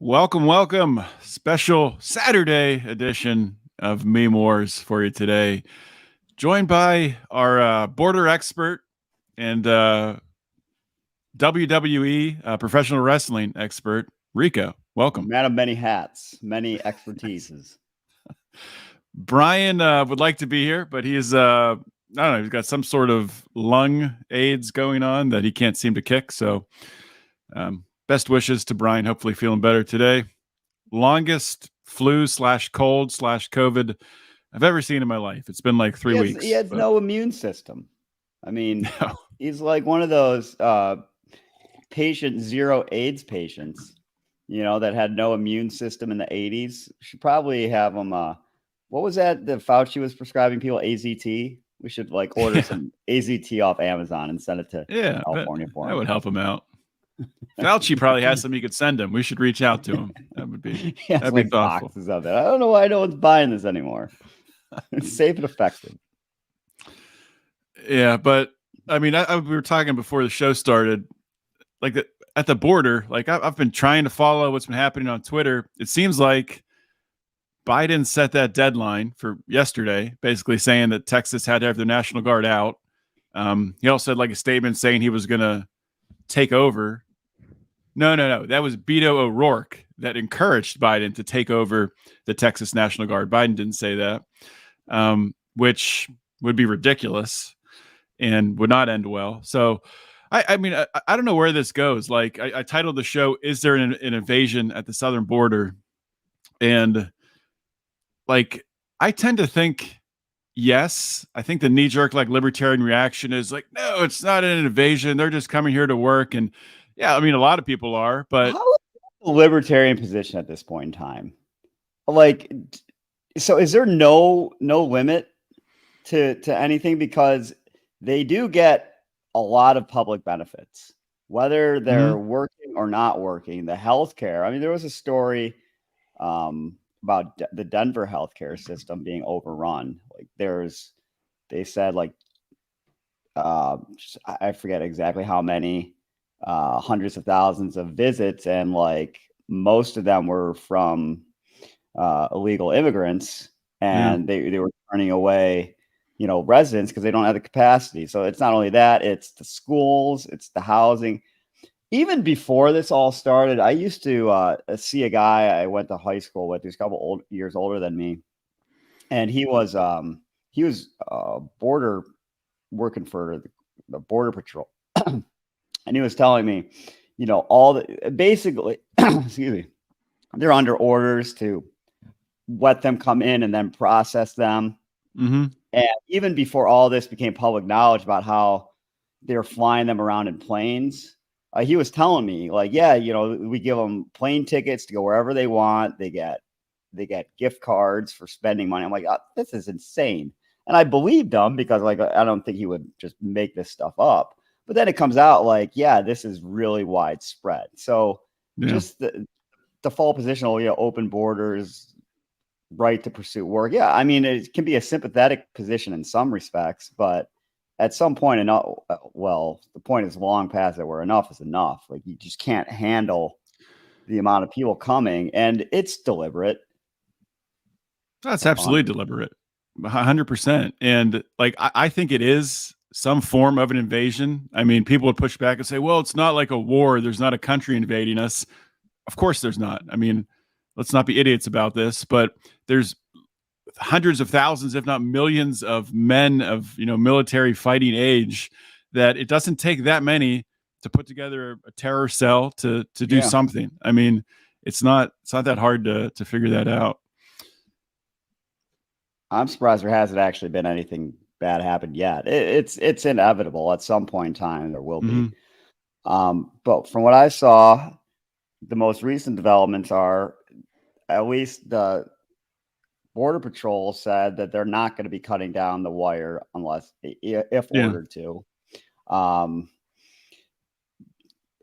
Welcome. Special Saturday edition of Meme Wars for you today. Joined by our border expert and WWE professional wrestling expert, Rico. Welcome. Man of many hats, many expertises. Brian would like to be here, but he's, I don't know, he's got some sort of lung aids going on that he can't seem to kick. So best wishes to Brian. Hopefully feeling better today. Longest flu/cold/COVID I've ever seen in my life. It's been like 3 weeks. He has no immune system. I mean, he's like one of those patient zero AIDS patients, that had no immune system in the 80s. Should probably have him. What was that? The Fauci was prescribing people AZT. We should order some AZT off Amazon and send it to California for him. That would help him out. Fauci probably has some you could send him. We should reach out to him. That would be that'd be thoughtful. Boxes of it. I don't know why no one's buying this anymore. It's safe and effective. Yeah, but I mean, we were talking before the show started, at the border. I've been trying to follow what's been happening on Twitter. It seems like Biden set that deadline for yesterday, basically saying that Texas had to have their National Guard out. He also had a statement saying he was going to take over. No. That was Beto O'Rourke that encouraged Biden to take over the Texas National Guard. Biden didn't say that, which would be ridiculous and would not end well. So, I mean, I don't know where this goes. I titled the show, "Is there an invasion at the southern border?" And I tend to think yes. I think the knee-jerk libertarian reaction is no, it's not an invasion. They're just coming here to work. And yeah, I mean, a lot of people are, but how is the libertarian position at this point in time? So is there no limit to anything? Because they do get a lot of public benefits, whether they're working or not working. The healthcare. I mean, there was a story about the Denver healthcare system being overrun. They said I forget exactly how many hundreds of thousands of visits, and most of them were from illegal immigrants, and they were turning away residents because they don't have the capacity. So it's not only that, it's the schools, it's the housing. Even before this all started, I used to see a guy I went to high school with. He was a couple years older than me, and he was border working for the Border Patrol, and he was telling me, basically, excuse me, they're under orders to let them come in and then process them. Mm-hmm. And even before all this became public knowledge about how they're flying them around in planes. He was telling me we give them plane tickets to go wherever they want. They get gift cards for spending money. I'm like, this is insane. And I believed him because I don't think he would just make this stuff up. But then it comes out this is really widespread. So just the default position, open borders, right to pursue work. Yeah, I mean, it can be a sympathetic position in some respects, but at some point, the point is long past it where enough is enough. You just can't handle the amount of people coming, and it's deliberate. That's absolutely deliberate, 100%. And I think it is some form of an invasion. I mean, people would push back and say, well, it's not like a war. There's not a country invading us. Of course there's not. I mean, let's not be idiots about this, but there's hundreds of thousands, if not millions of men of, military fighting age, that it doesn't take that many to put together a terror cell to do something. I mean, it's not that hard to figure that out. I'm surprised there hasn't actually been anything bad happen yet. It's inevitable at some point in time. There will be. But from what I saw, the most recent developments are, at least the Border Patrol said that they're not going to be cutting down the wire if ordered to.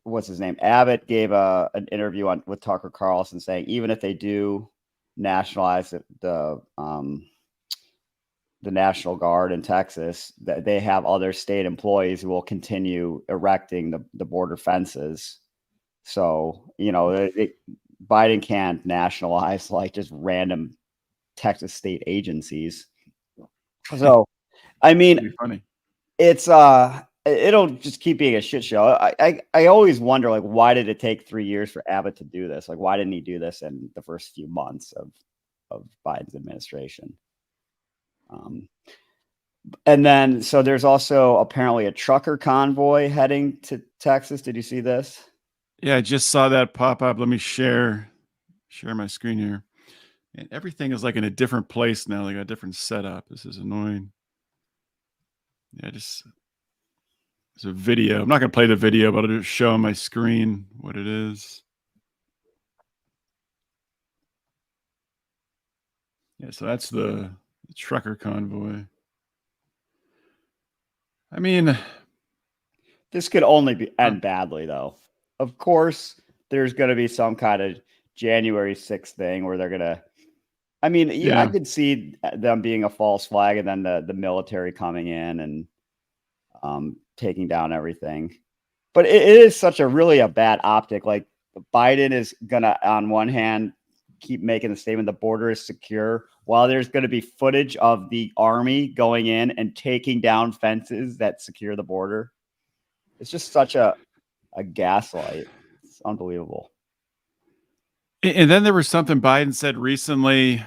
What's his name? Abbott gave an interview with Tucker Carlson saying even if they do nationalize the National Guard in Texas, that they have other state employees who will continue erecting the border fences. So, Biden can't nationalize like just random Texas state agencies. So, I mean, It'd be funny. it's it'll just keep being a shit show. I always wonder, like, why did it take 3 years for Abbott to do this? Like, why didn't he do this in the first few months of Biden's administration? And then, so there's also apparently a trucker convoy heading to Texas. Did you see this? Yeah, I just saw that pop up. Let me share my screen here. And everything is like in a different place now. They got a different setup. This is annoying. Yeah, it's a video. I'm not going to play the video, but I'll just show on my screen what it is. Yeah, so that's the trucker convoy. I mean, this could only end badly, though. Of course, there's going to be some kind of January 6th thing where they're going to. I mean, yeah, I could see them being a false flag, and then the military coming in and taking down everything. But it is such a bad optic. Like, Biden is going to, on one hand, keep making the statement the border is secure, while there's going to be footage of the army going in and taking down fences that secure the border. It's just such a gaslight. It's unbelievable. And then there was something Biden said recently.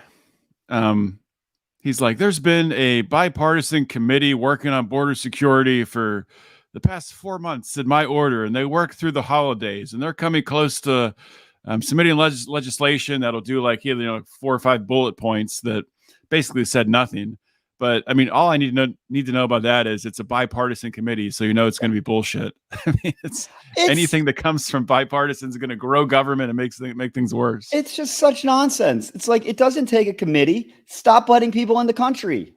He's like, there's been a bipartisan committee working on border security for the past 4 months in my order, and they work through the holidays, and they're coming close to submitting legislation that'll do like 4 or 5 bullet points that basically said nothing. But I mean, all I need to know about that is it's a bipartisan committee, so it's going to be bullshit. I mean, it's anything that comes from bipartisan is going to grow government and make things worse. It's just such nonsense. It's like, it doesn't take a committee. Stop letting people in the country.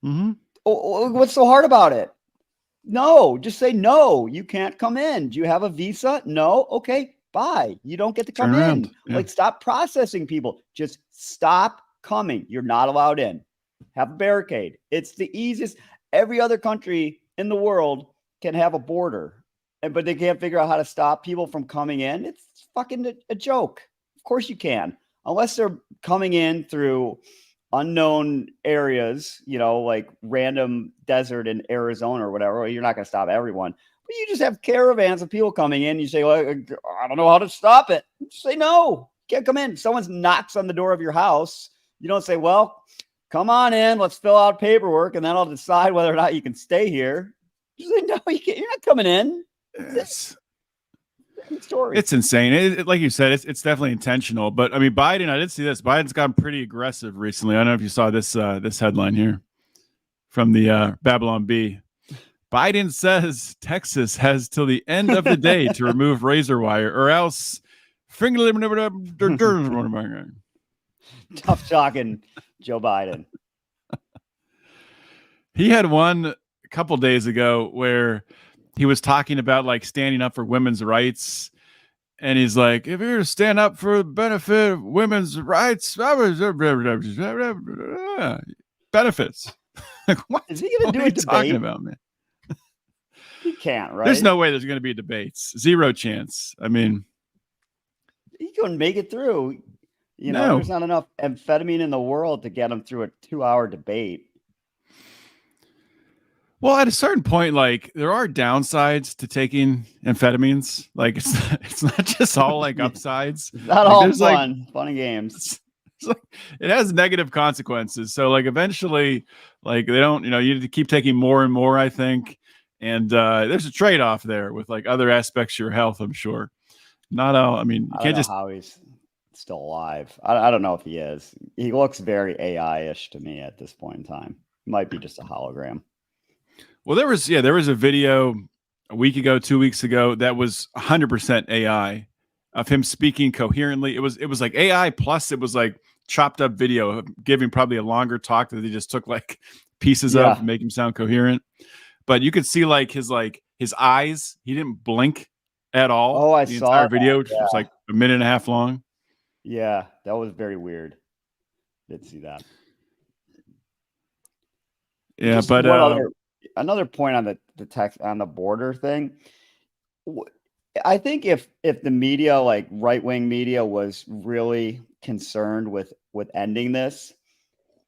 Mm-hmm. What's so hard about it? No, just say no. You can't come in. Do you have a visa? No. Okay, bye. You don't get to come in. Yeah. Like, stop processing people. Just stop coming. You're not allowed in. Have a barricade. It's the easiest. Every other country in the world can have a border, but they can't figure out how to stop people from coming in. It's fucking a joke. Of course you can, unless they're coming in through unknown areas, like random desert in Arizona or whatever. You're not going to stop everyone, but you just have caravans of people coming in. You say, well, I don't know how to stop it. Just say no. You can't come in. If someone knocks on the door of your house, you don't say, well, come on in, let's fill out paperwork, and then I'll decide whether or not you can stay here. You say, no, you can't. You're not coming in. It's insane. Like you said, it's definitely intentional. But I mean, Biden, I did see this. Biden's gotten pretty aggressive recently. I don't know if you saw this headline here from the Babylon Bee. Biden says Texas has till the end of the day to remove razor wire, or else. Tough talking Joe Biden. He had one a couple days ago where he was talking about like standing up for women's rights, and he's like, if you're to stand up for the benefit of women's rights, benefits. Like, what is he going to do? A debate? Talking about, man? He can't, right? There's no way there's going to be debates. Zero chance. I mean, he couldn't make it through. There's not enough amphetamine in the world to get him through a 2-hour debate. Well, at a certain point, like, there are downsides to taking amphetamines. Like, it's not just all like upsides. It's not all fun and games. It's like, it has negative consequences. So like eventually, like, they don't, you need to keep taking more and more, I think. And there's a trade-off there with like other aspects of your health, I'm sure. Not all. I mean, you can't just. How he's still alive. I don't know if he is. He looks very AI-ish to me at this point in time. Might be just a hologram. Well, there was a video a week ago, 2 weeks ago that was 100% AI of him speaking coherently. It was like AI plus it was like chopped up video of giving probably a longer talk that they just took like pieces of to make him sound coherent. But you could see like his eyes. He didn't blink at all. Oh, I saw the entire video, which was like a minute and a half long. Yeah, that was very weird. Did see that. Yeah, just another point on the text on the border thing. I think if the media, like right-wing media, was really concerned with ending this,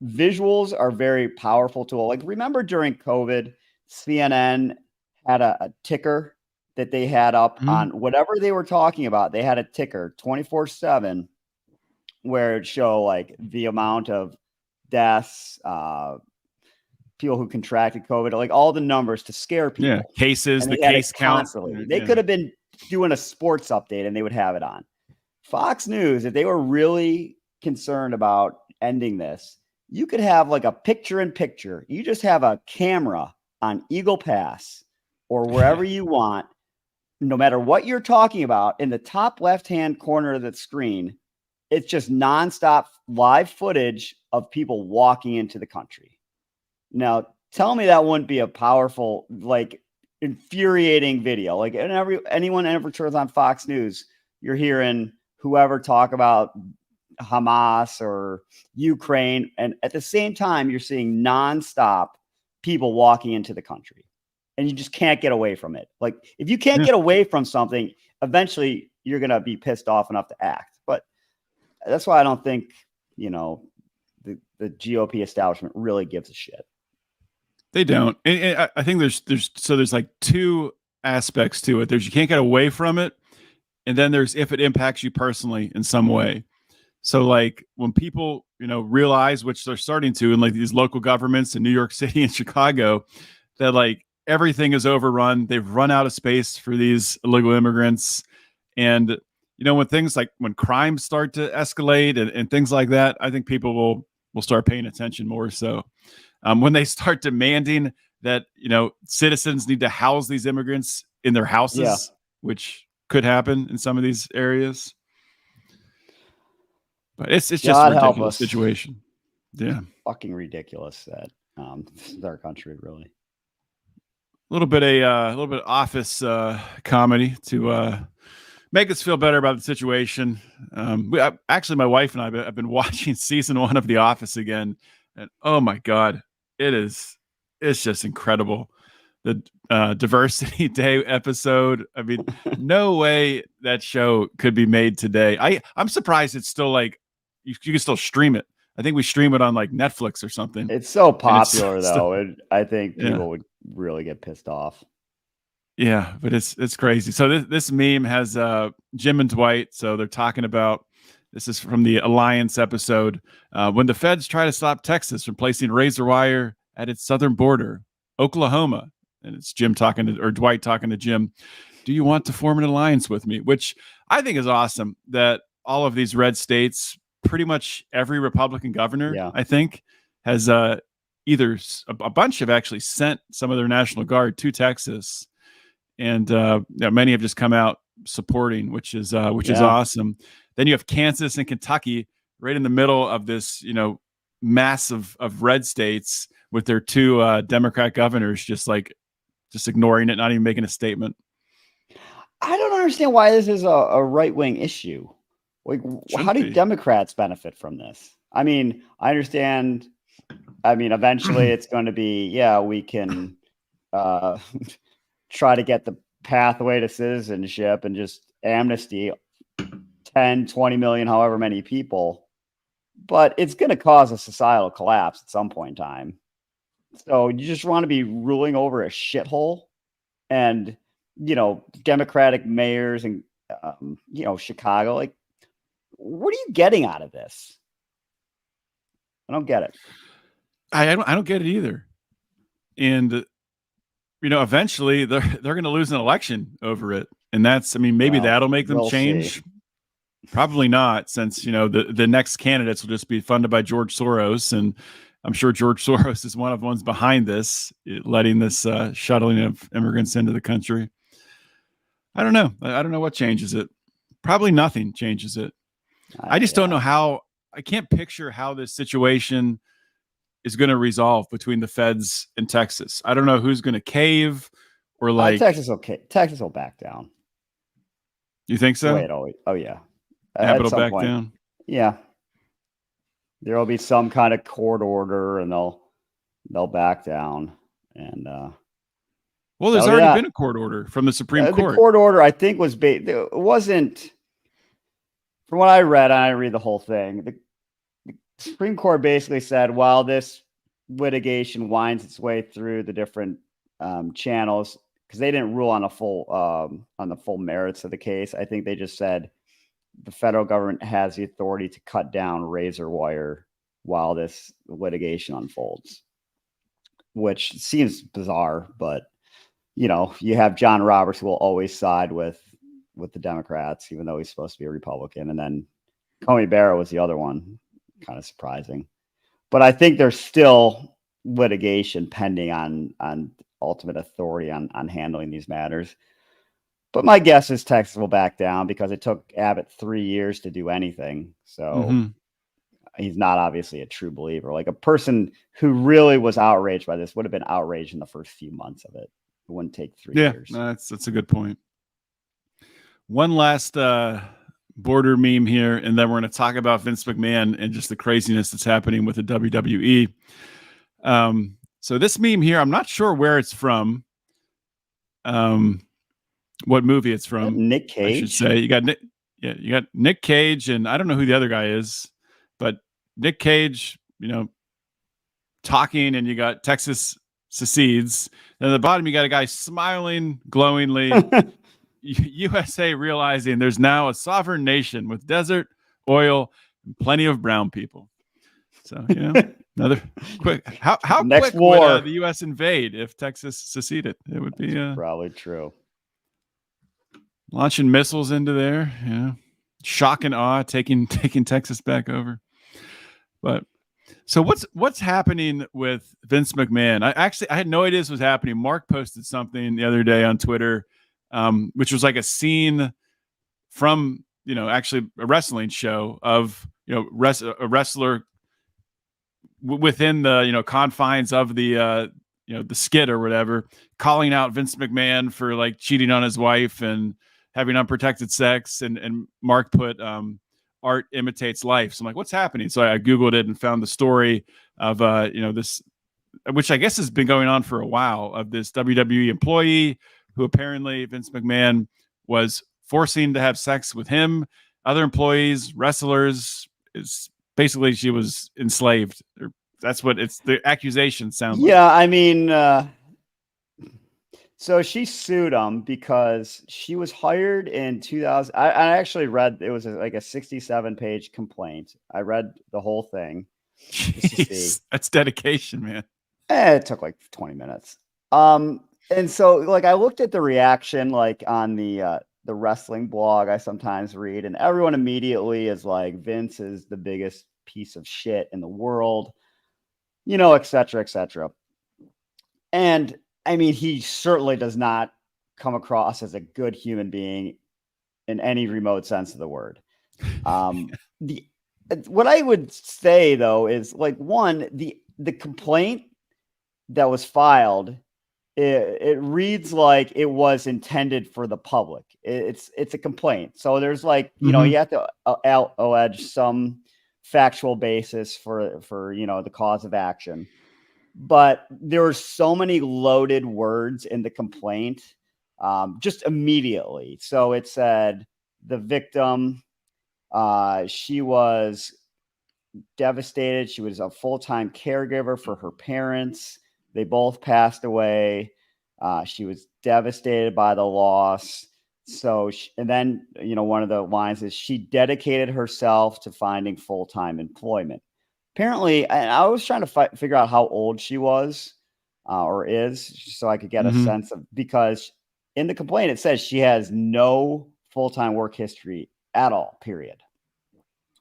visuals are very powerful tool. Like, remember during COVID, CNN had a ticker that they had up Mhm. on whatever they were talking about. They had a ticker 24/7 where it show like the amount of deaths, people who contracted COVID, like all the numbers to scare Yeah, people. cases, And the they had it case count. constantly. They Yeah, could have been doing a sports update and they would have it on. Fox News, if they were really concerned about ending this, you could have like a picture in picture. You just have a camera on Eagle Pass or yeah, wherever you want, no matter what you're talking about, in the top left-hand corner of the screen, it's just nonstop live footage of people walking into the country. Now, tell me that wouldn't be a powerful, like, infuriating video. Like, anyone ever turns on Fox News, you're hearing whoever talk about Hamas or Ukraine, and at the same time, you're seeing nonstop people walking into the country, and you just can't get away from it. Like, if you can't yeah. get away from something, eventually you're gonna be pissed off enough to act. But that's why I don't think, you know, the GOP establishment really gives a shit. They don't. And I think there's like two aspects to it. There's you can't get away from it, and then there's if it impacts you personally in some way. So like when people, realize, which they're starting to in like these local governments in New York City and Chicago, that like everything is overrun. They've run out of space for these illegal immigrants. And when things like when crimes start to escalate and things like that, I think people will start paying attention more so. When they start demanding that citizens need to house these immigrants in their Yeah. houses, which could happen in some of these areas. But it's just a God help ridiculous us. situation. Yeah. Fucking ridiculous that this is our country, really. A little bit of office comedy to make us feel better about the situation. Actually, my wife and I have been watching season 1 of The Office again, and oh my god, it's just incredible. The Diversity Day episode. I mean, no way that show could be made today. I'm surprised it's still like you can still stream it. I think we stream it on like Netflix or something. It's so And it's popular, still, though. I think yeah. people would really get pissed off. Yeah, but it's crazy. So this meme has Jim and Dwight. So they're talking about this is from the Alliance episode when the feds try to stop Texas from placing razor wire at its southern border, Oklahoma, and it's Jim talking to or Dwight talking to Jim. Do you want to form an alliance with me? Which I think is awesome. That all of these red states, pretty much every Republican governor, Yeah. I think, has either a bunch have actually sent some of their National Guard to Texas. And many have just come out supporting, which is awesome. Then you have Kansas and Kentucky right in the middle of this, mass of red states with their two Democrat governors just ignoring it, not even making a statement. I don't understand why this is a right-wing issue. Like, how do Democrats benefit from this? I mean, I understand. I mean, eventually it's going to be, we can try to get the pathway to citizenship and just amnesty 10, 20 million, however many people. But it's going to cause a societal collapse at some point in time. So you just want to be ruling over a shithole and, Democratic mayors and, Chicago. Like, what are you getting out of this? I don't get it. I don't get it either. And eventually they're going to lose an election over it, and maybe that'll make them change. See. Probably not, since the next candidates will just be funded by George Soros, and I'm sure George Soros is one of the ones behind this, letting this shuttling of immigrants into the country. I don't know. I don't know what changes it. Probably nothing changes it. I just don't know how. I can't picture how this situation is going to resolve between the feds and Texas. I don't know who's going to cave or like Texas. Okay, Texas will back down. You think so? Wait, yeah. It'll back down. Yeah, there will be some kind of court order, and they'll back down. And Well, there's already been a court order from the Supreme Court. The court order, I think, it wasn't, from what I read the whole thing. The Supreme Court basically said, while this litigation winds its way through the different channels, because they didn't rule on the full merits of the case. I think they just said the federal government has the authority to cut down razor wire while this litigation unfolds, which seems bizarre, but you have John Roberts, who will always side with the Democrats, even though he's supposed to be a Republican. And then Comey Barrett was the other one. Kind of surprising. But I think there's still litigation pending on ultimate authority on handling these matters. But my guess is Texas will back down because it took Abbott 3 years to do anything. So he's not obviously a true believer. Like, a person who really was outraged by this would have been outraged in the first few months of it. It wouldn't take 3 years. Yeah, that's a good point. One last border meme here, and then we're going to talk about Vince McMahon and just the craziness that's happening with the WWE. So this meme here, I'm not sure where it's from. What movie it's from? Nick Cage. I should say. You got Nick Cage, and I don't know who the other guy is, but Nick Cage, talking, and you got Texas secedes. And at the bottom, you got a guy smiling glowingly. USA realizing there's now a sovereign nation with desert, oil, and plenty of brown people. So, another quick. How Next quick war would the U.S. invade if Texas seceded? It would be probably true. Launching missiles into there, shock and awe, taking Texas back over. But so what's happening with Vince McMahon? I had no idea this was happening. Mark posted something the other day on Twitter, which was like a scene from actually a wrestling show of a wrestler within the confines of the the skit or whatever, calling out Vince McMahon for like cheating on his wife and having unprotected sex, and Mark put art imitates life. So I'm like, what's happening? So I Googled it and found the story of this, which I guess has been going on for a while, of this WWE employee who apparently Vince McMahon was forcing to have sex with him, other employees, wrestlers. Is basically she was enslaved. That's what the accusation sounds like. Yeah, I mean, so she sued him because she was hired in 2000. I actually read, it was like a 67-page complaint. I read the whole thing. Jeez, that's dedication, man. It took like 20 minutes. And so like I looked at the reaction like on the wrestling blog I sometimes read, and everyone immediately is like, Vince is the biggest piece of shit in the world, et cetera, et cetera. And I mean, he certainly does not come across as a good human being in any remote sense of the word. What I would say though is like, one, the complaint that was filed, it reads like it was intended for the public. It's a complaint. So there's like, you have to allege some factual basis for the cause of action. But there were so many loaded words in the complaint just immediately. So it said the victim, she was devastated. She was a full-time caregiver for her parents. They both passed away. She was devastated by the loss. So, and then, one of the lines is she dedicated herself to finding full-time employment. Apparently, and I was trying to figure out how old she was or is, so I could get a sense of, because in the complaint, it says she has no full-time work history at all, period.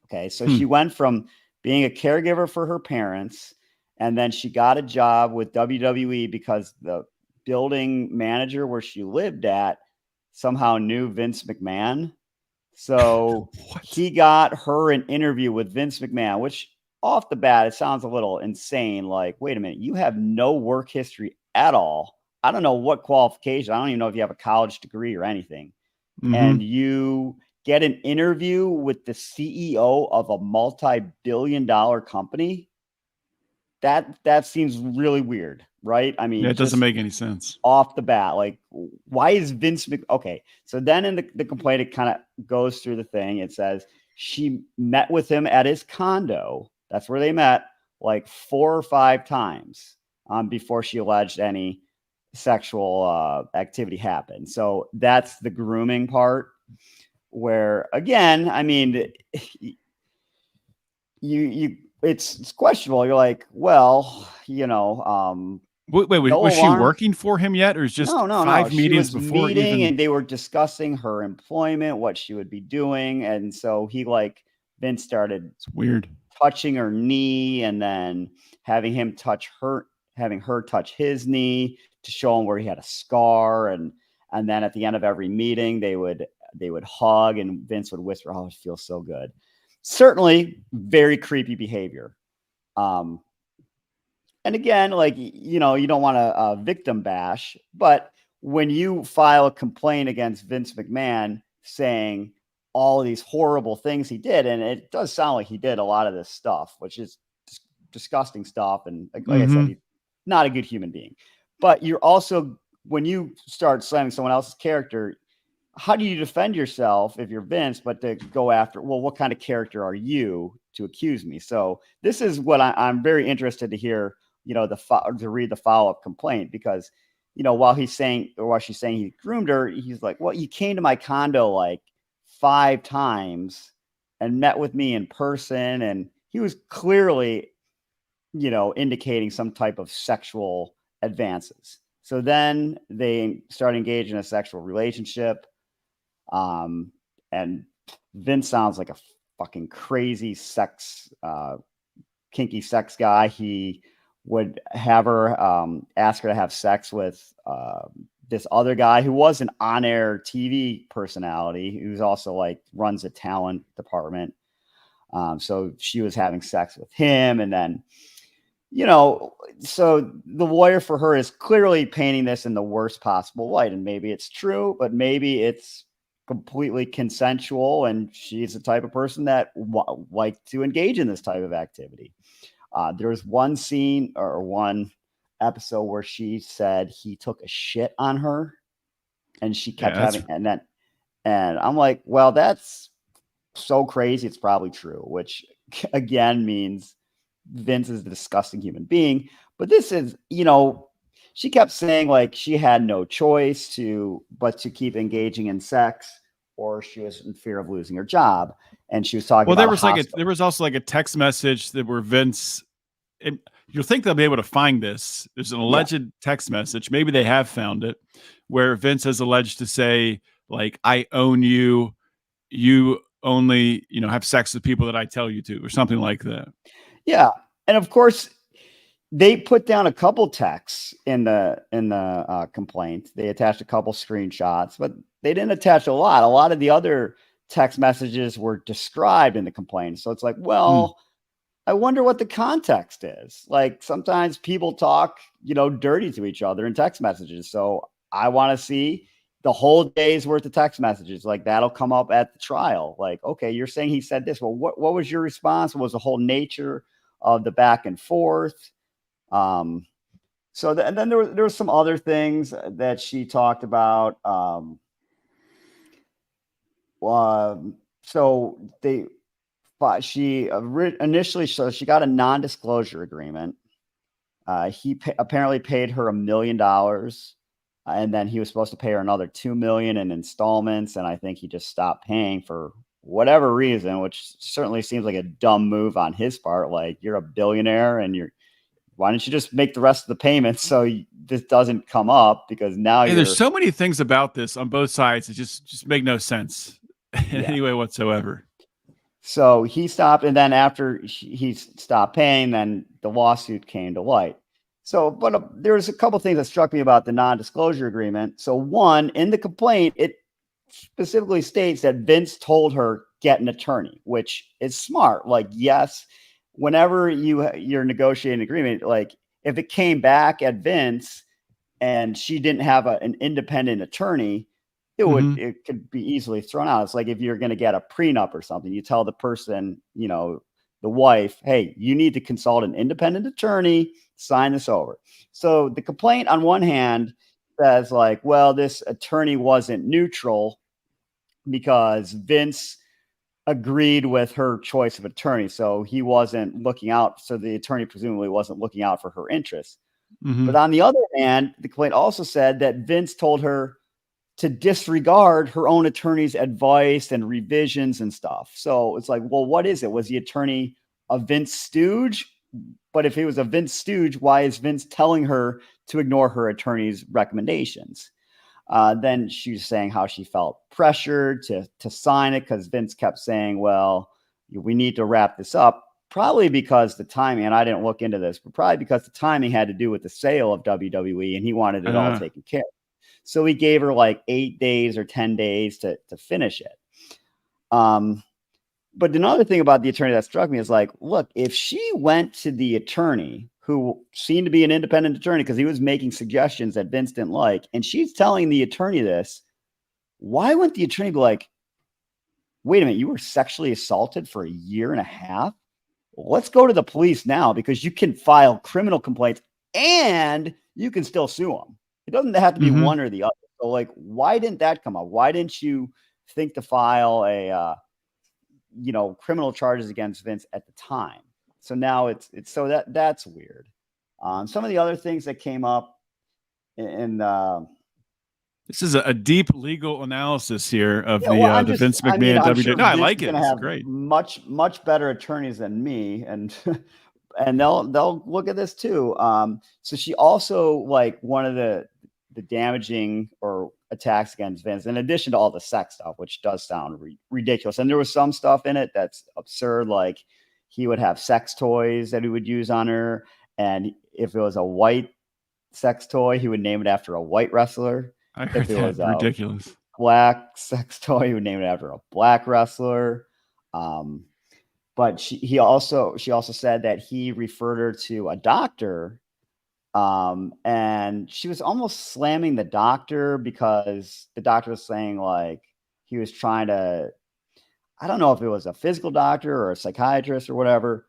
Okay, so she went from being a caregiver for her parents, and then she got a job with WWE because the building manager where she lived at somehow knew Vince McMahon. So he got her an interview with Vince McMahon, which off the bat, it sounds a little insane. Like, wait a minute, you have no work history at all. I don't know what qualification. I don't even know if you have a college degree or anything. And you get an interview with the CEO of a multi-billion-dollar company. that seems really weird, right? I mean, Yeah, it doesn't just make any sense. off the bat, like, why is okay? So then in the complaint, it kind of goes through the thing. It says she met with him at his condo. That's where they met, like 4 or 5 times before she alleged any sexual activity happened. So that's the grooming part. Where again, I mean, you it's questionable. You're like, well, Wait, no was she alarm. working for him yet, or is just No. 5 She meetings was before meeting even? and they were discussing her employment, what she would be doing. And so he like then started It's weird. touching her knee and then having her touch his knee to show him where he had a scar. And then at the end of every meeting, they would hug and Vince would whisper, "Oh, it feels so good." Certainly very creepy behavior. Um, and again, like, you don't want to victim bash, but when you file a complaint against Vince McMahon saying all of these horrible things he did, and it does sound like he did a lot of this stuff, which is disgusting stuff. And like I said, Mm-hmm. he's not a good human being. But you're also, when you start slamming someone else's character, how do you defend yourself if you're Vince, but to go after, well, what kind of character are you to accuse me? So this is what I'm very interested to hear, to read the follow-up complaint, because, while she's saying he groomed her, he's like, well, you came to my condo like 5 times and met with me in person. And he was clearly, indicating some type of sexual advances. So then they start engaging in a sexual relationship. And Vince sounds like a fucking crazy kinky sex guy. He would have her ask her to have sex with this other guy who was an on-air TV personality, who's also like runs a talent department. So she was having sex with him, and then, so the lawyer for her is clearly painting this in the worst possible light. And maybe it's true, but maybe it's completely consensual. And she's the type of person that like to engage in this type of activity. There was one scene or one episode where she said he took a shit on her and she kept having, and I'm like, well, that's so crazy. It's probably true, which again means Vince is a disgusting human being. But this is, she kept saying like she had no choice but to keep engaging in sex, or she was in fear of losing her job. And she was talking about there was also like a text message that where Vince, and you'll think they'll be able to find this. There's an alleged text message. Maybe they have found it, where Vince has alleged to say, like, I own you. You only, have sex with people that I tell you to, or something like that. Yeah. And of course, they put down a couple texts in the complaint. They attached a couple screenshots, but they didn't attach a lot. A lot of the other text messages were described in the complaint. So it's like, well, I wonder what the context is. Like sometimes people talk, dirty to each other in text messages. So I want to see the whole day's worth of text messages. Like that'll come up at the trial. Like, okay, you're saying he said this. Well, what was your response? What was the whole nature of the back and forth? And then there were some other things that she talked about. So she initially, so she got a non-disclosure agreement. He apparently paid her $1 million, and then he was supposed to pay her another $2 million in installments. And I think he just stopped paying for whatever reason, which certainly seems like a dumb move on his part. Like, you're a billionaire, and why don't you just make the rest of the payments so this doesn't come up? Because now there's so many things about this on both sides that just make no sense in any way whatsoever. So he stopped, and then after he stopped paying, then the lawsuit came to light. So, but there's a couple things that struck me about the non-disclosure agreement. So one, in the complaint, it specifically states that Vince told her get an attorney, which is smart. Like, yes, whenever you're negotiating an agreement, like if it came back at Vince and she didn't have an independent attorney, it could be easily thrown out. It's like if you're going to get a prenup or something, you tell the person, the wife, hey, you need to consult an independent attorney, sign this over. So the complaint on one hand says like, well, this attorney wasn't neutral because Vince agreed with her choice of attorney. So he wasn't looking out. So the attorney presumably wasn't looking out for her interests. Mm-hmm. But on the other hand, the complaint also said that Vince told her to disregard her own attorney's advice and revisions and stuff. So it's like, well, what is it? Was the attorney a Vince stooge? But if he was a Vince stooge, why is Vince telling her to ignore her attorney's recommendations? Then she was saying how she felt pressured to sign it because Vince kept saying, well, we need to wrap this up. Probably because the timing, and I didn't look into this, but probably because the timing had to do with the sale of WWE and he wanted it all taken care of. So he gave her like 8 days or 10 days to finish it. But another thing about the attorney that struck me is like, look, if she went to the attorney who seemed to be an independent attorney because he was making suggestions that Vince didn't like, and she's telling the attorney this, why wouldn't the attorney be like, wait a minute, you were sexually assaulted for 1.5 years? Let's go to the police now because you can file criminal complaints and you can still sue them. It doesn't have to be one or the other. So like, why didn't that come up? Why didn't you think to file a, criminal charges against Vince at the time? So now it's so that's weird. Some of the other things that came up in this is a deep legal analysis here of the Vince McMahon WWE. Sure no, I like it. It's have great. Much better attorneys than me, and and they'll look at this too. So she also like one of the damaging or attacks against Vince, in addition to all the sex stuff, which does sound ridiculous. And there was some stuff in it that's absurd. Like he would have sex toys that he would use on her. And if it was a white sex toy, he would name it after a white wrestler. I heard that. Was ridiculous. Black sex toy, he would name it after a black wrestler. But she also said that he referred her to a doctor. And she was almost slamming the doctor because the doctor was saying like he was trying to, I don't know if it was a physical doctor or a psychiatrist or whatever,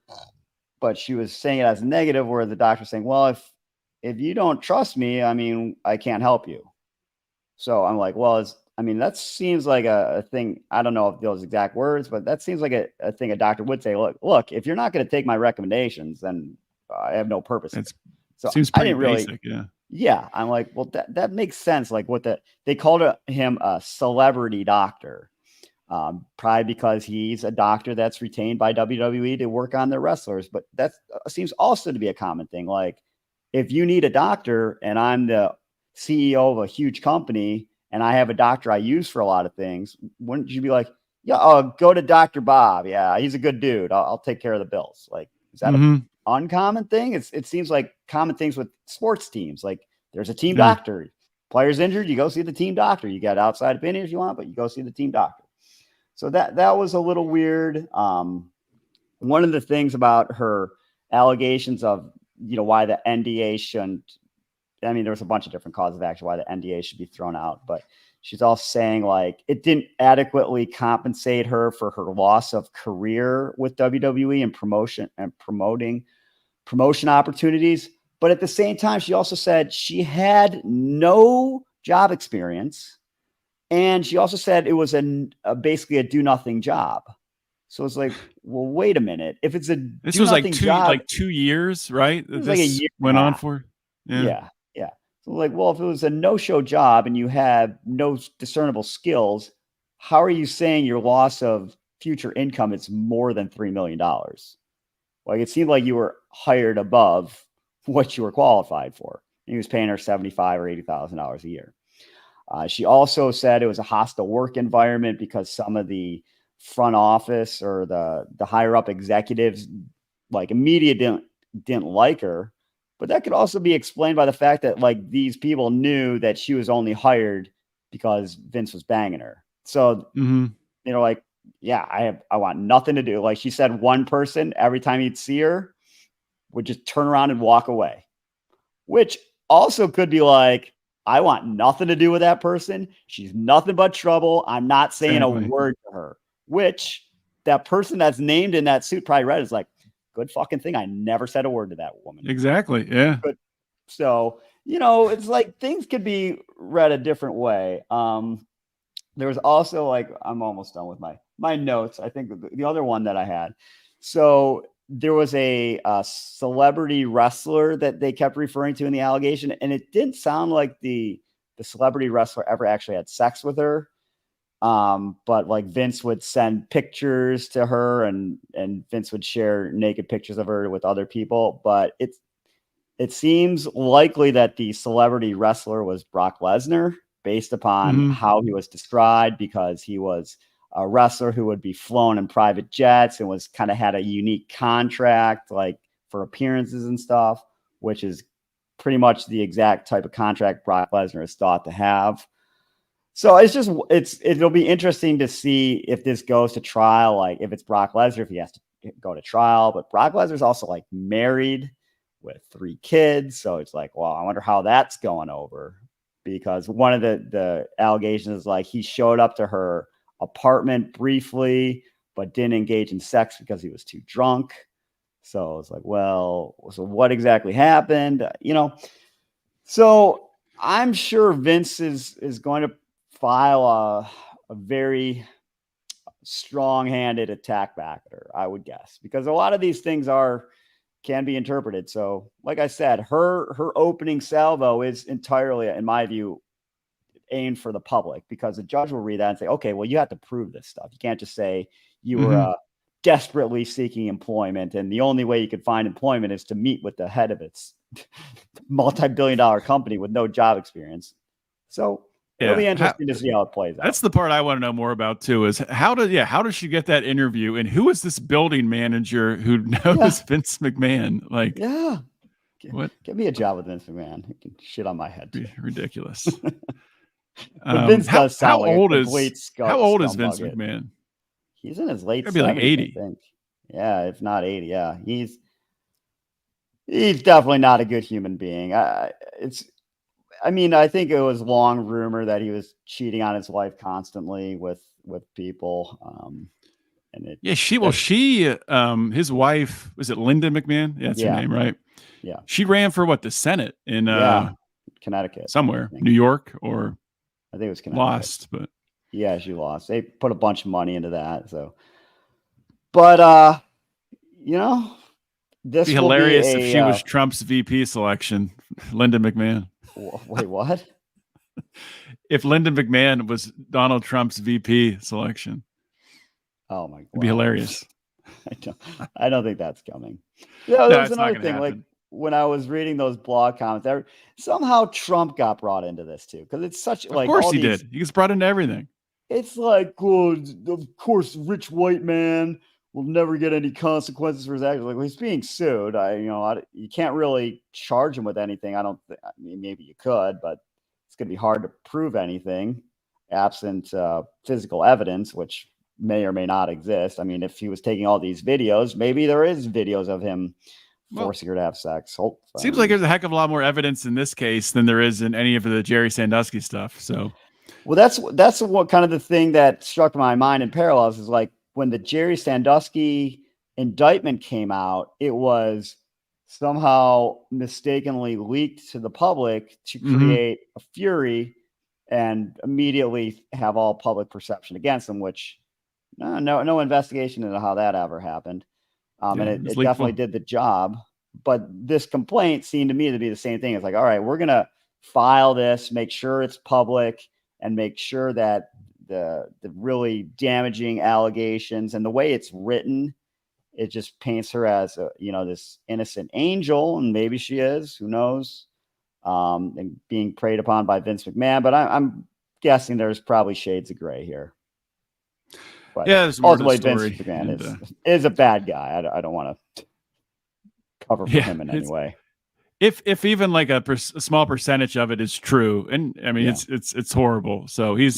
but she was saying it as negative where the doctor was saying, well, if you don't trust me, I mean, I can't help you. So I'm like, well, that seems like a thing. I don't know if those exact words, but that seems like a thing a doctor would say. Look, if you're not going to take my recommendations, then I have no purpose. So seems pretty basic, yeah. I'm like, well, that makes sense. Like they called him a celebrity doctor, probably because he's a doctor that's retained by WWE to work on their wrestlers. But that seems also to be a common thing. Like if you need a doctor and I'm the CEO of a huge company and I have a doctor I use for a lot of things, wouldn't you be like, yeah, I'll go to Dr. Bob. Yeah, he's a good dude. I'll take care of the bills. Like, is that a uncommon thing? It seems like common things with sports teams. Like there's a team doctor. Player's injured, you go see the team doctor. You got outside opinion if you want, but you go see the team doctor. So that was a little weird. One of the things about her allegations of, why the NDA shouldn't, there was a bunch of different causes of action why the NDA should be thrown out, but she's also saying like it didn't adequately compensate her for her loss of career with WWE and promotion opportunities. But at the same time, she also said she had no job experience. And she also said it was basically a do nothing job. So it's like, well, wait a minute. If it's this was like 2 years, right? It was like a year went on for. Yeah. So like, well, if it was a no-show job and you have no discernible skills, how are you saying your loss of future income is more than $3 million? Like it seemed like you were hired above what you were qualified for. And he was paying her $75,000 or $80,000 a year. She also said it was a hostile work environment because some of the front office or the higher up executives like immediately didn't like her. But that could also be explained by the fact that like these people knew that she was only hired because Vince was banging her. So, like, yeah, I want nothing to do. Like she said, one person every time he'd see her would just turn around and walk away, which also could be like, I want nothing to do with that person. She's nothing but trouble. I'm not saying a word to her, which that person that's named in that suit probably read it. It's like, good fucking thing I never said a word to that woman. Exactly. Yeah. Good. So, it's like things could be read a different way. There was also, like, I'm almost done with my notes. I think the other one that I had. So there was a celebrity wrestler that they kept referring to in the allegation, and it didn't sound like the celebrity wrestler ever actually had sex with her. But like Vince would send pictures to her, and Vince would share naked pictures of her with other people. But it seems likely that the celebrity wrestler was Brock Lesnar, based upon how he was described, because he was a wrestler who would be flown in private jets and was kind of had a unique contract, like for appearances and stuff, which is pretty much the exact type of contract Brock Lesnar is thought to have. So it'll be interesting to see if this goes to trial, like if it's Brock Lesnar, if he has to go to trial. But Brock Lesnar's also like married with 3 kids. So it's like, well, I wonder how that's going over. Because one of the allegations is like he showed up to her apartment briefly, but didn't engage in sex because he was too drunk. So it's like, well, so what exactly happened? So I'm sure Vince is going to file a very strong-handed attack back at her, I would guess, because a lot of these things can be interpreted. So like I said, her opening salvo is entirely, in my view, aimed for the public, because the judge will read that and say, okay, well, you have to prove this stuff. You can't just say you were desperately seeking employment, and the only way you could find employment is to meet with the head of its multi-billion-dollar company with no job experience. So it'll be interesting to see how it plays out. That's the part I want to know more about too, is how does she get that interview, and who is this building manager who knows Vince McMahon? Like, what? Give me a job with Vince McMahon. He can shit on my head too. Ridiculous. But Vince does sound like a complete scumbag. How old is Vince McMahon? He's in his late 70s, be like 80. I think. Yeah, if not 80. Yeah, he's definitely not a good human being. I think it was long rumor that he was cheating on his wife constantly with people. His wife, was it Linda McMahon? Yeah, that's her name, right? Yeah. She ran for the Senate in Connecticut, somewhere, New York, or I think it was Connecticut. Lost, but yeah, she lost. They put a bunch of money into that. So, but this be hilarious if she was Trump's VP selection, Linda McMahon. Wait, what? If Linda McMahon was Donald Trump's VP selection. Oh my God. It'd be hilarious. I don't think that's coming. Yeah, there's another thing. Like when I was reading those blog comments, somehow Trump got brought into this too. Because it's such Of course he did. He gets brought into everything. It's like, well, of course, rich white man will never get any consequences for his actions. Like, well, he's being sued. You can't really charge him with anything. Maybe you could, but it's going to be hard to prove anything absent physical evidence, which may or may not exist. I mean, if he was taking all these videos, maybe there is videos of him forcing her to have sex. Seems like there's a heck of a lot more evidence in this case than there is in any of the Jerry Sandusky stuff. So, well, that's what kind of the thing that struck my mind in parallels is like when the Jerry Sandusky indictment came out, it was somehow mistakenly leaked to the public to create a fury and immediately have all public perception against him, which no investigation into how that ever happened. And it definitely did the job. But this complaint seemed to me to be the same thing. It's like, all right, we're going to file this, make sure it's public, and make sure that the really damaging allegations and the way it's written, it just paints her as this innocent angel, and maybe she is, who knows, and being preyed upon by Vince McMahon. But I'm guessing there's probably shades of gray here. But ultimately, Vince McMahon is a bad guy. I don't want to cover for him in any way. If even like a small percentage of it is true, and I mean it's horrible. So I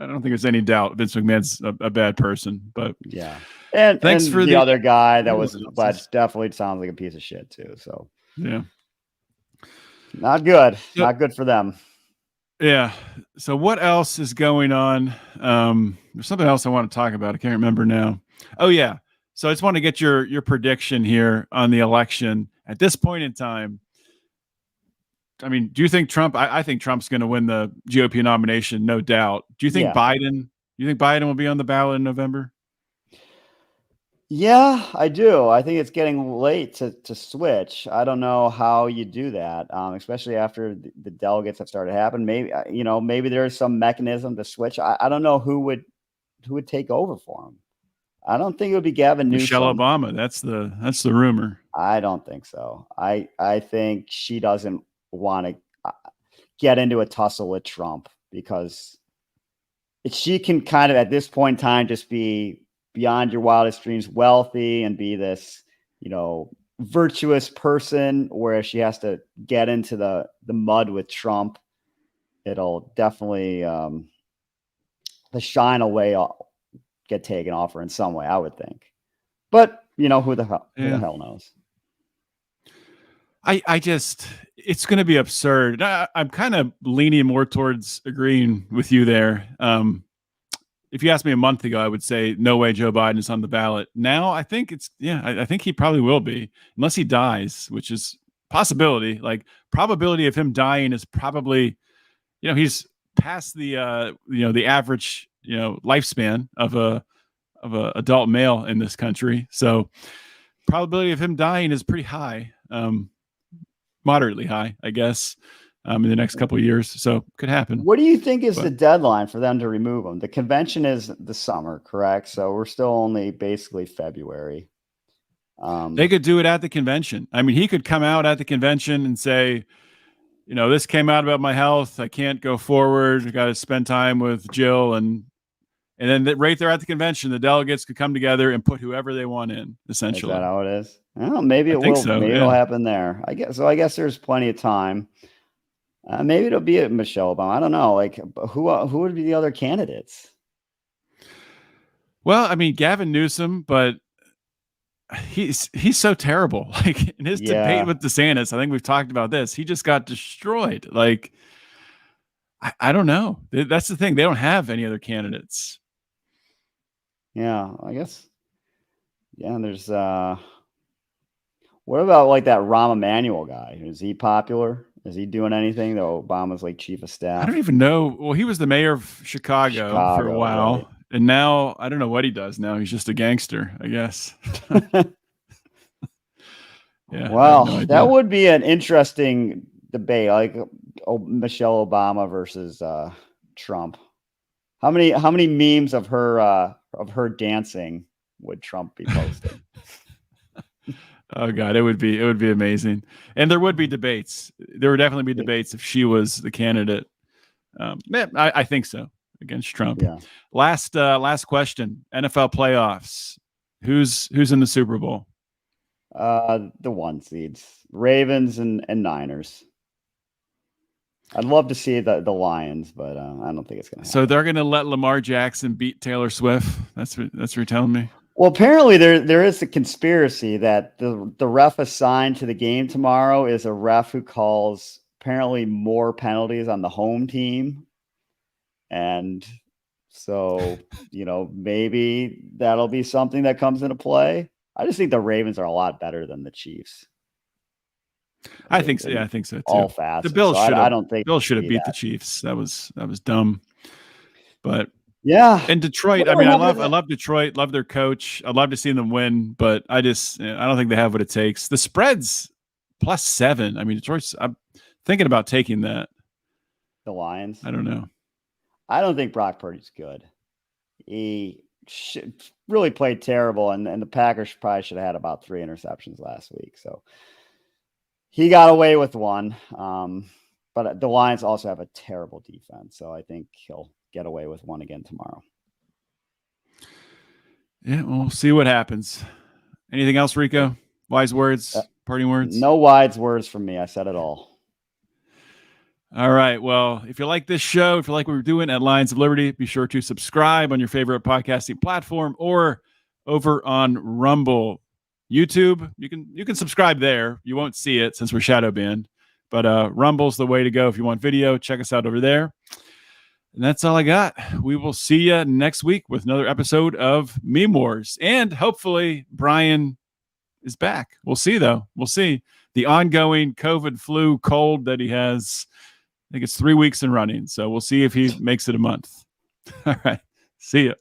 don't think there's any doubt Vince McMahon's a bad person. But and thanks for the other guy that was alleged. Definitely sounds like a piece of shit too. So not good. Not good for them. Yeah. So what else is going on? There's something else I want to talk about. I can't remember now. Oh yeah. So I just want to get your prediction here on the election at this point in time. I mean, do you think Trump? I think Trump's going to win the GOP nomination, no doubt. Do you think Yeah. Biden? You think Biden will be on the ballot in November? Yeah, I do. I think it's getting late to switch. I don't know how you do that, especially after the delegates have started happening. Maybe maybe there's some mechanism to switch. I don't know who would take over for him. I don't think it would be Gavin Michelle Newsom. Obama. That's the rumor. I don't think so. I think she doesn't want to get into a tussle with Trump because she can kind of at this point in time just be beyond your wildest dreams wealthy and be this, virtuous person, whereas she has to get into the mud with Trump. It'll definitely the shine away get taken off her in some way, I would think. But who the hell knows? I just, it's going to be absurd. I'm kind of leaning more towards agreeing with you there. If you asked me a month ago, I would say no way Joe Biden is on the ballot. Now I think I think he probably will be, unless he dies, which is possibility. Like probability of him dying is probably, he's past the the average lifespan of a adult male in this country. So probability of him dying is pretty high, moderately high, I guess. In the next couple of years, so could happen. What do you think is the deadline for them to remove them? The convention is the summer, correct? So we're still only basically February. They could do it at the convention. I mean, he could come out at the convention and say, this came out about my health. I can't go forward. I got to spend time with Jill, and then right there at the convention, the delegates could come together and put whoever they want in. Essentially, is that how it is? Well, maybe it will. So, maybe it'll happen there. I guess. So I guess there's plenty of time. Maybe it'll be Michelle Obama. I don't know. Like who would be the other candidates? Well, I mean, Gavin Newsom, but he's so terrible. Like in his debate with DeSantis, I think we've talked about this. He just got destroyed. Like I don't know. That's the thing. They don't have any other candidates. Yeah, I guess. Yeah, there's what about like that Rahm Emanuel guy? Is he popular? Is he doing anything? Though Obama's like chief of staff. I don't even know. Well, he was the mayor of Chicago for a while, right. And now I don't know what he does now. He's just a gangster, I guess. Yeah. Well, that would be an interesting debate, like Michelle Obama versus Trump. How many memes of her dancing would Trump be posting? Oh God, it would be amazing, and there would be debates. There would definitely be debates if she was the candidate. I think so against Trump. Yeah. Last question: NFL playoffs. Who's in the Super Bowl? The 1 seeds, Ravens and Niners. I'd love to see the Lions, but I don't think it's going to happen. So they're going to let Lamar Jackson beat Taylor Swift. That's what you're telling me. Well, apparently there is a conspiracy that the ref assigned to the game tomorrow is a ref who calls apparently more penalties on the home team. And so, maybe that'll be something that comes into play. I just think the Ravens are a lot better than the Chiefs. I think so. Yeah, I think so too. All fast. The Bills should. I don't think Bills should have beat the Chiefs. That was dumb. But yeah, and Detroit. I mean, I love Detroit. Love their coach. I'd love to see them win, but I don't think they have what it takes. The spread's +7. I mean, Detroit's. I'm thinking about taking that. The Lions. I don't know. I don't think Brock Purdy's good. He really played terrible, and the Packers probably should have had about 3 interceptions last week. So he got away with one. But the Lions also have a terrible defense, so I think he'll get away with one again tomorrow. Yeah, we'll see what happens. Anything else, Rico? Wise words, parting words? No wise words from me. I said it all. All right. Well, if you like this show, if you like what we're doing at Lions of Liberty, be sure to subscribe on your favorite podcasting platform or over on Rumble. YouTube, you can subscribe there. You won't see it since we're shadow banned, but Rumble's the way to go if you want video. Check us out over there. And that's all I got. We will see you next week with another episode of Meme Wars. And hopefully Brian is back. We'll see, though. We'll see. The ongoing COVID flu cold that he has, I think it's 3 weeks in running. So we'll see if he makes it a month. All right. See ya.